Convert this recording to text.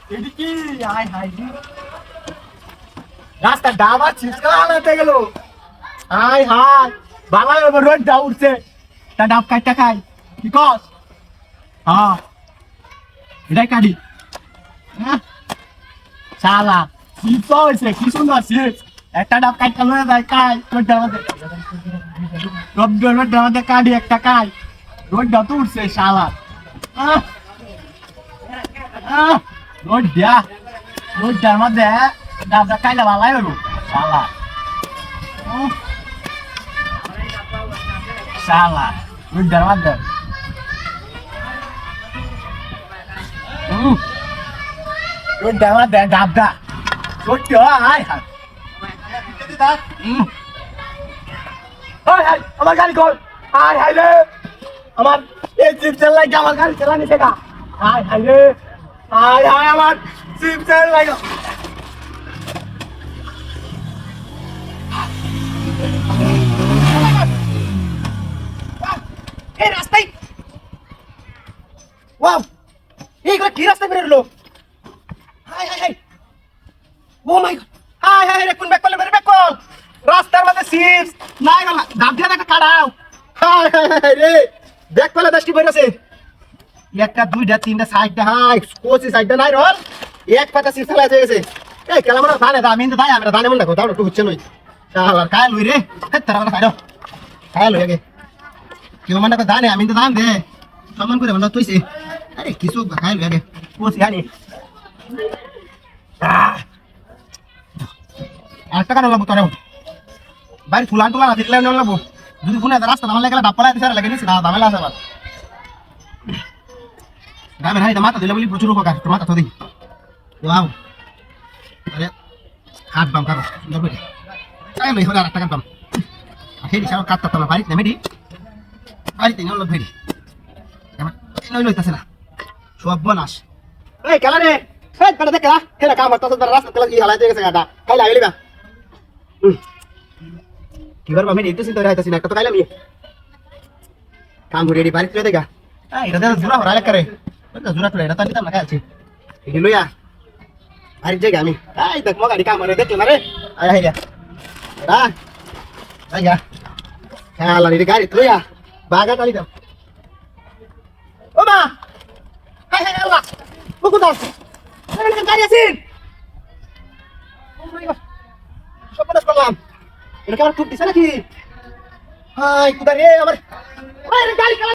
এটি কি high high রাস্তা ডাবা ছিটকা আলাতে গেল হাই হাই বাবা এবার রোড ডাব উঠছে তা ডাব কাটটা খাই কি কস হ্যাঁ এটাই কাটি হ্যাঁ শালা চিপস হয়েছে কি সুন্দর চিপস একটা ডাব কাটটা লয়ে যায় খাই রোডটার মধ্যে রোডটার মধ্যে কাটি একটা খাই রোডটা তো উঠছে শালা রোডটার মধ্যে ডাবটা খাইলে ভালাই হইব শালা শালা রোডটার মধ্যে রোডটার মধ্যে ডাবটা সত্যি হাই হাই আমার গাড়ি কর হাই হাই রে আমার এই চিপসের লাগে আমার গাড়ি চালানি শেখা হাই হাই রে হাই হাই আমার চিপসের লাগে এই রাস্তায় ওয়াও এইগুলো কি রাস্তায় বেরোলো হাই হাই হাই ও মাই গড হাই হাই রে কোন ব্যাক কল রাস্তার মধ্যে চিপস নাই গলা দাব দিয়ে একটা কাটাও হাই হাই হাই রে ব্যাক কলে দশটি বেরোছে একটা দুইটা তিনটা সাইডটা হাই কোচি সাইডটা নাই রল এক পাতা চিপস ফেলা হয়ে গেছে এই কেলা মানে দানে দাম ইন্দা দাই আমরা দানে মন দেখো দাও একটু হচ্ছে নই শালা কায় লই রে তারা মানে খাইলো কায় লই আগে কি মানে কো দানে আমি তো দাম দে সম্মান করে বন্ধ তুইছে আরে কিছু খাই লই আগে কোচি আনি আর টাকা লাগবো তোরে বাইরে ফুলান টুলা না দিলে নেওয়া লাগবো যদি ফোনে রাস্তা দাম লাগলে ডাপ্পলা দিছে লাগে নিছি না দামে লাগছে আবার দামে হাই মাথা দিলে বলি প্রচুর উপকার তোর মাথা তো দিই ওয়াও আরে হাত বাম কারো সুন্দর করে তাই লই হলো আর টাকা বাম হেডি সারা কাটতা তোলা বাড়িতে নেমেডি বাড়িতে নেওয়া লোক হেডি আমার নই লইতাছে না সব বনাস এই কালা রে এই কাটা দেখ কালা খেলা কাম করতেছ রাস্তা কালা কি হালাইতে গেছে গাটা খাই লাগলি বা কি করব আমি এইতো চিন্তা রাইতাছি না একটা তো খাইলাম ই কাম করে রেডি বাড়িতে দেখা এটা দাদা জোড়া ভরা করে এটা জোড়া তো এটা তো নিতাম না খাইছি এই লইয়া বাড়ির জায়গা আমি এই দেখ মগাড়ি কাম করে দেখলে না রে আয় আয় রা আয়া হ্যাঁ লানি গাড়ি লইয়া বাগা টালি দাও ও মা হাই হাই আল্লাহ ও কোথাও আরে গাড়ি আছে ও মাই গড সব বন্ধ করলাম এটা কি আমার টুপ দিছে নাকি হাই কোথা রে আমার আরে গাড়ি